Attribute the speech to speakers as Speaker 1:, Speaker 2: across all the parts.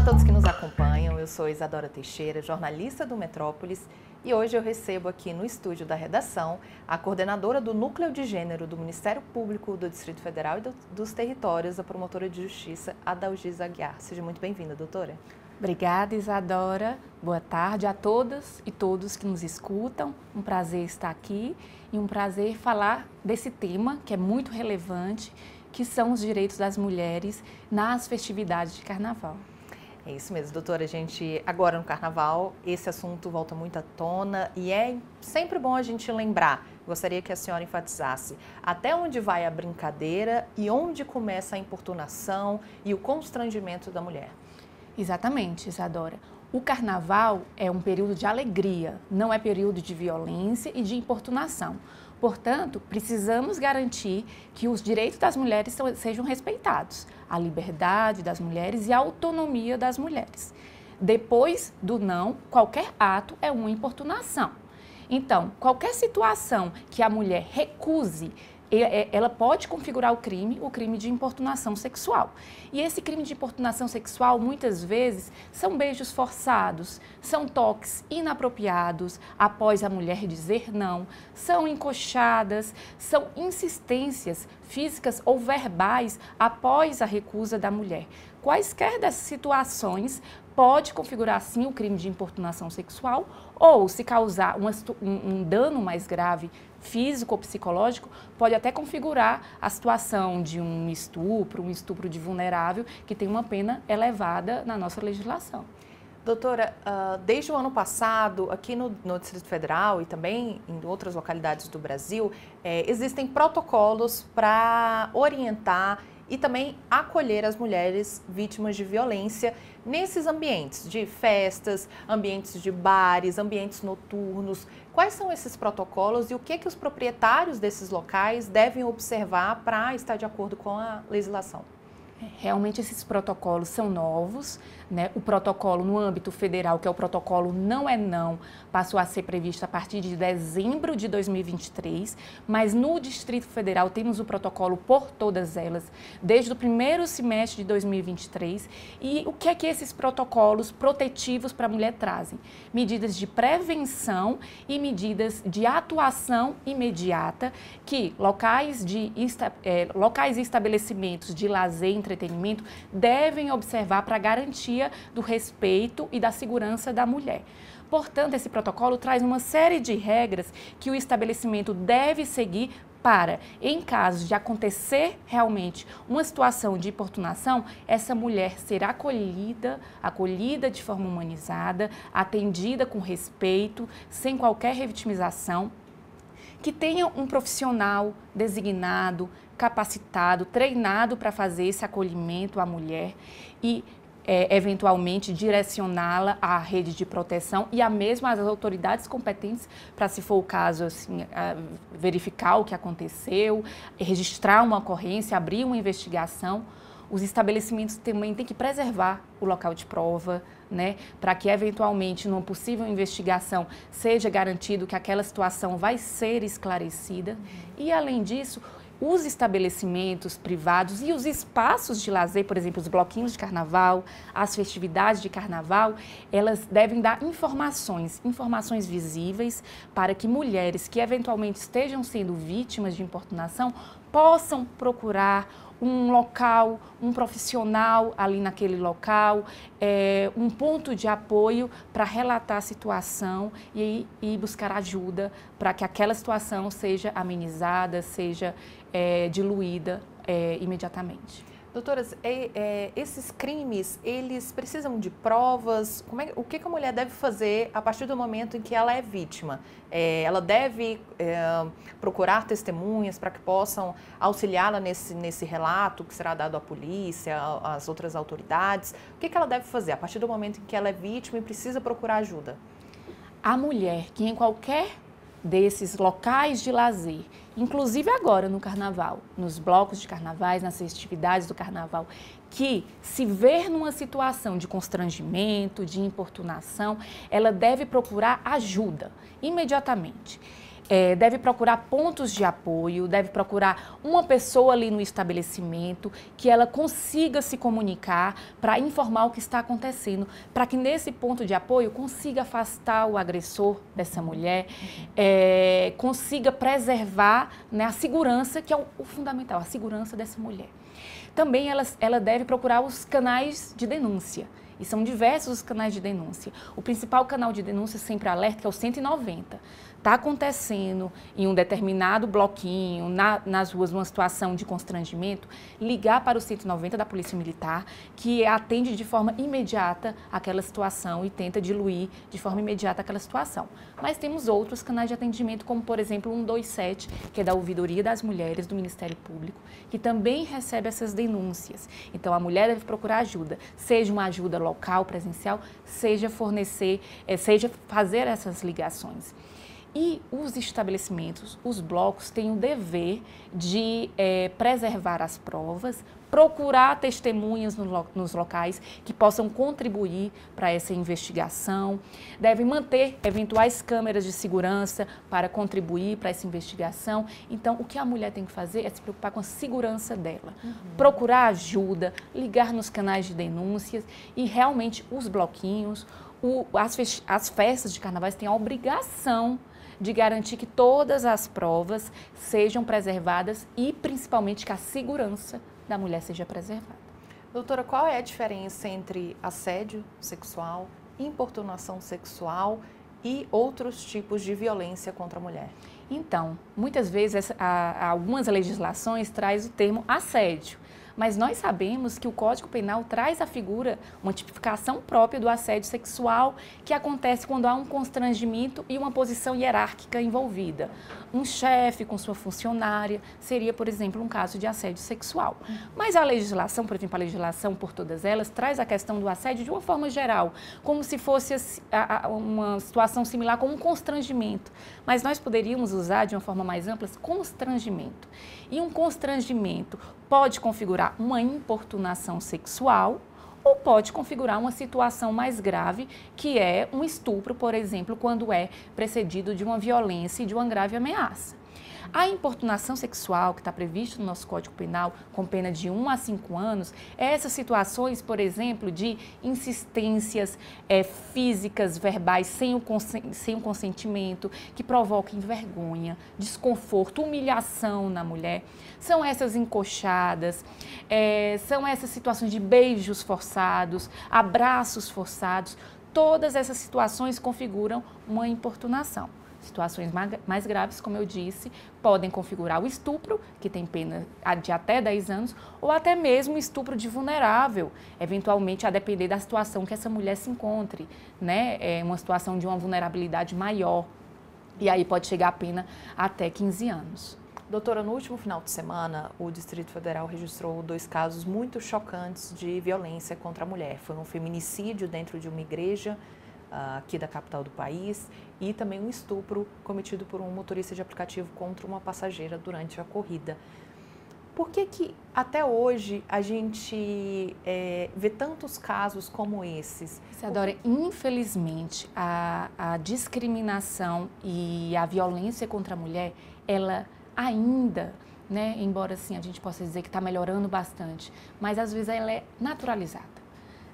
Speaker 1: todos que nos acompanham, eu sou Isadora Teixeira, jornalista do Metrópolis, e hoje eu recebo aqui no estúdio da redação a coordenadora do Núcleo de Gênero do Ministério Público do Distrito Federal e dos Territórios, a promotora de justiça, Adalgisa Aguiar. Seja muito bem-vinda, doutora.
Speaker 2: Obrigada, Isadora. Boa tarde a todas e todos que nos escutam. Um prazer estar aqui e um prazer falar desse tema que é muito relevante, que são os direitos das mulheres nas festividades de carnaval.
Speaker 1: É isso mesmo, doutora. A gente, agora no carnaval, esse assunto volta muito à tona e é sempre bom a gente lembrar. Gostaria que a senhora enfatizasse até onde vai a brincadeira e onde começa a importunação e o constrangimento da mulher.
Speaker 2: Exatamente, Isadora. O carnaval é um período de alegria, não é período de violência e de importunação. Portanto, precisamos garantir que os direitos das mulheres sejam respeitados, a liberdade das mulheres e a autonomia das mulheres. Depois do não, qualquer ato é uma importunação. Então, qualquer situação que a mulher recuse, ela pode configurar o crime de importunação sexual. E esse crime de importunação sexual, muitas vezes, são beijos forçados, são toques inapropriados após a mulher dizer não, são encoxadas, são insistências físicas ou verbais após a recusa da mulher. Quaisquer dessas situações pode configurar, sim, o crime de importunação sexual ou, se causar um dano mais grave físico ou psicológico, pode até configurar a situação de um estupro de vulnerável, que tem uma pena elevada na nossa legislação.
Speaker 1: Doutora, desde o ano passado, aqui no Distrito Federal e também em outras localidades do Brasil, existem protocolos para orientar e também acolher as mulheres vítimas de violência nesses ambientes de festas, ambientes de bares, ambientes noturnos. Quais são esses protocolos e o que os proprietários desses locais devem observar para estar de acordo com a legislação?
Speaker 2: Realmente esses protocolos são novos, né? O protocolo no âmbito federal, que é o protocolo Não é Não, passou a ser previsto a partir de dezembro de 2023, mas no Distrito Federal temos o protocolo Por Todas Elas, desde o primeiro semestre de 2023. E o que é que esses protocolos protetivos para a mulher trazem? Medidas de prevenção e medidas de atuação imediata que locais e estabelecimentos de lazer e entretenimento devem observar para garantia do respeito e da segurança da mulher. Portanto, esse protocolo traz uma série de regras que o estabelecimento deve seguir para, em caso de acontecer realmente uma situação de importunação, essa mulher ser acolhida de forma humanizada, atendida com respeito, sem qualquer revitimização, que tenha um profissional designado, capacitado, treinado para fazer esse acolhimento à mulher e, eventualmente, direcioná-la à rede de proteção e a mesma às autoridades competentes para, se for o caso, assim, verificar o que aconteceu, registrar uma ocorrência, abrir uma investigação. Os estabelecimentos também têm que preservar o local de prova, né, para que, eventualmente, numa possível investigação, seja garantido que aquela situação vai ser esclarecida. E, além disso, os estabelecimentos privados e os espaços de lazer, por exemplo, os bloquinhos de carnaval, as festividades de carnaval, elas devem dar informações visíveis para que mulheres que eventualmente estejam sendo vítimas de importunação possam procurar um local, um profissional ali naquele local, um ponto de apoio para relatar a situação e buscar ajuda para que aquela situação seja amenizada, seja diluída imediatamente.
Speaker 1: Doutoras, esses crimes, eles precisam de provas? O que a mulher deve fazer a partir do momento em que ela é vítima? Ela deve procurar testemunhas para que possam auxiliá-la nesse relato que será dado à polícia, às outras autoridades? O que ela deve fazer a partir do momento em que ela é vítima e precisa procurar ajuda?
Speaker 2: A mulher que em qualquer desses locais de lazer, inclusive agora no carnaval, nos blocos de carnavais, nas festividades do carnaval, que se ver numa situação de constrangimento, de importunação, ela deve procurar ajuda imediatamente. Deve procurar pontos de apoio, deve procurar uma pessoa ali no estabelecimento que ela consiga se comunicar para informar o que está acontecendo, para que nesse ponto de apoio consiga afastar o agressor dessa mulher, consiga preservar, né, a segurança, que é o fundamental, a segurança dessa mulher. Também ela deve procurar os canais de denúncia. E são diversos os canais de denúncia. O principal canal de denúncia sempre alerta, que é o 190. Está acontecendo em um determinado bloquinho, nas ruas, uma situação de constrangimento, ligar para o 190 da Polícia Militar, que atende de forma imediata aquela situação e tenta diluir de forma imediata aquela situação. Mas temos outros canais de atendimento, como por exemplo o 127, que é da Ouvidoria das Mulheres do Ministério Público, que também recebe essas denúncias. Então a mulher deve procurar ajuda, seja uma ajuda local, presencial, seja fornecer, seja fazer essas ligações. E os estabelecimentos, os blocos, têm o dever de preservar as provas, procurar testemunhas nos locais que possam contribuir para essa investigação, devem manter eventuais câmeras de segurança para contribuir para essa investigação. Então, o que a mulher tem que fazer é se preocupar com a segurança dela, procurar ajuda, ligar nos canais de denúncias e realmente os bloquinhos, as festas de carnavais têm a obrigação de garantir que todas as provas sejam preservadas e, principalmente, que a segurança da mulher seja preservada.
Speaker 1: Doutora, qual é a diferença entre assédio sexual, importunação sexual e outros tipos de violência contra a mulher?
Speaker 2: Então, muitas vezes, algumas legislações trazem o termo assédio. Mas nós sabemos que o Código Penal traz a figura, uma tipificação própria do assédio sexual, que acontece quando há um constrangimento e uma posição hierárquica envolvida. Um chefe com sua funcionária seria, por exemplo, um caso de assédio sexual. Mas a legislação, por exemplo, a legislação por todas elas, traz a questão do assédio de uma forma geral, como se fosse uma situação similar com um constrangimento. Mas nós poderíamos usar de uma forma mais ampla constrangimento. E um constrangimento pode configurar uma importunação sexual ou pode configurar uma situação mais grave, que é um estupro, por exemplo, quando é precedido de uma violência e de uma grave ameaça. A importunação sexual, que está prevista no nosso Código Penal, com pena de 1 a 5 anos, é essas situações, por exemplo, de insistências físicas, verbais, sem o consentimento, que provoquem vergonha, desconforto, humilhação na mulher. São essas encoxadas, são essas situações de beijos forçados, abraços forçados. Todas essas situações configuram uma importunação. Situações mais graves, como eu disse, podem configurar o estupro, que tem pena de até 10 anos, ou até mesmo estupro de vulnerável, eventualmente a depender da situação que essa mulher se encontre, né? Uma situação de uma vulnerabilidade maior, e aí pode chegar a pena até 15 anos.
Speaker 1: Doutora, no último final de semana, o Distrito Federal registrou 2 casos muito chocantes de violência contra a mulher. Foi um feminicídio dentro de uma igreja aqui da capital do país e também um estupro cometido por um motorista de aplicativo contra uma passageira durante a corrida. Por que até hoje a gente vê tantos casos como esses?
Speaker 2: Isadora, infelizmente, a discriminação e a violência contra a mulher, ela ainda, né, embora assim a gente possa dizer que está melhorando bastante, mas às vezes ela é naturalizada,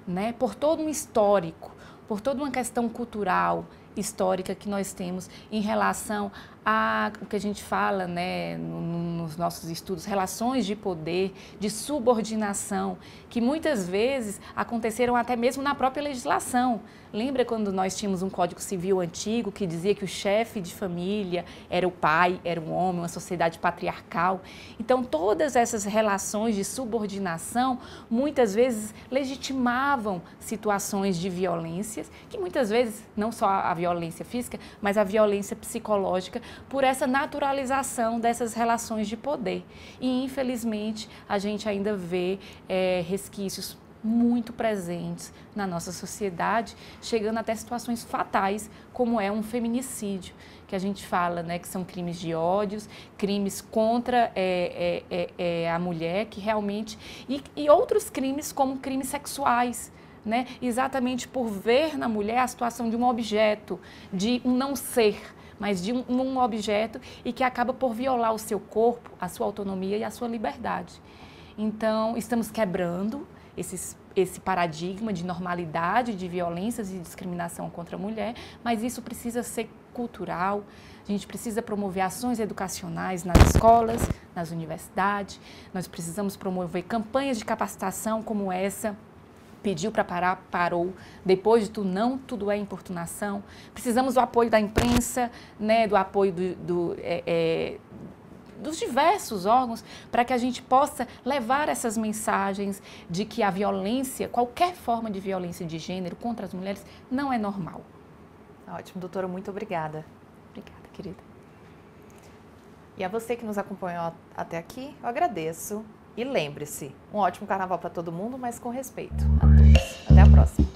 Speaker 2: né, por todo um histórico, por toda uma questão cultural, histórica que nós temos em relação a o que a gente fala, né, nos nossos estudos, relações de poder, de subordinação, que muitas vezes aconteceram até mesmo na própria legislação. Lembra quando nós tínhamos um Código Civil antigo que dizia que o chefe de família era o pai, era um homem, uma sociedade patriarcal? Então, todas essas relações de subordinação, muitas vezes legitimavam situações de violências, que muitas vezes, não só a violência física, mas a violência psicológica, por essa naturalização dessas relações de poder. E, infelizmente, a gente ainda vê resquícios muito presentes na nossa sociedade, chegando até situações fatais, como é um feminicídio, que a gente fala, né, que são crimes de ódios, crimes contra a mulher, que realmente... E outros crimes, como crimes sexuais, né, exatamente por ver na mulher a situação de um objeto, de um não ser, mas de um objeto e que acaba por violar o seu corpo, a sua autonomia e a sua liberdade. Então, estamos quebrando esse paradigma de normalidade, de violências e discriminação contra a mulher, mas isso precisa ser cultural. A gente precisa promover ações educacionais nas escolas, nas universidades. Nós precisamos promover campanhas de capacitação como essa. Pediu para parar, parou. Depois de tudo, não tudo é importunação. Precisamos do apoio da imprensa, né, do apoio dos diversos órgãos, para que a gente possa levar essas mensagens de que a violência, qualquer forma de violência de gênero contra as mulheres, não é normal.
Speaker 1: Ótimo, doutora, muito obrigada.
Speaker 2: Obrigada, querida.
Speaker 1: E a você que nos acompanhou até aqui, eu agradeço. E lembre-se, um ótimo carnaval para todo mundo, mas com respeito a todos. Até a próxima.